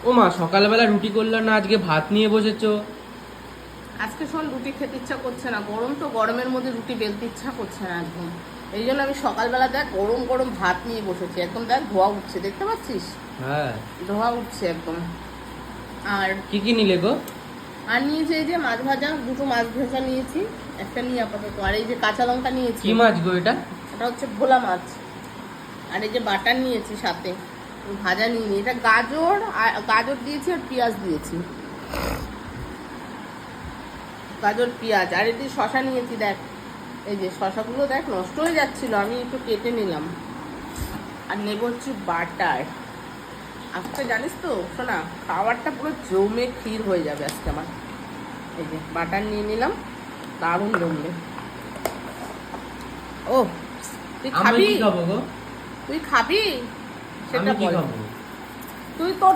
ও মা, সকালবেলা রুটি করলো না, আজকে ভাত নিয়ে বসেছো? আজকে শোন, রুটি খেতে ইচ্ছা করছে না, গরম তো, গরমের মধ্যে রুটি বেলতে ইচ্ছা করছে না একদম। এই জন্য আমি সকালবেলা দেখ গরম গরম ভাত নিয়ে বসেছি, একদম দেখ ধোয়া উঠছে, দেখতে পাচ্ছিস? হ্যাঁ। ধোয়া উঠছে একদম। আর কি কি নিলে গো? আর নিয়েছি এই যে মাছ ভাজা, দুটো মাছ ভাজা নিয়েছি, একটা নিয়ে আপাতত। আর এই যে কাঁচা লঙ্কা নিয়েছি। কি মাছ গো এটা? এটা হচ্ছে ভোলা মাছ। আর এই যে বাটার নিয়েছি সাথে, ভাজা নিয়ে নিই। এটা গাজর, আর গাজর দিয়েছি আর পেঁয়াজ দিয়েছি, গাজর পেঁয়াজ। আর এটি শশা নিয়েছি, দেখ এই যে শশাগুলো দেখ নষ্ট হয়ে যাচ্ছিল, আমি একটু কেটে নিলাম। আর নেব হচ্ছে বাটার। আজকে জানিস তো শোনা, খাবারটা পুরো জমে ক্ষীর হয়ে যাবে আজকে আমার। এই যে বাটার নিয়ে নিলাম, দারুণ জমবে। ও তুই আমি খাবি? কি খাবো গো? তুই খাবি সেটা আমি কি বল। খাবো? তুই তোর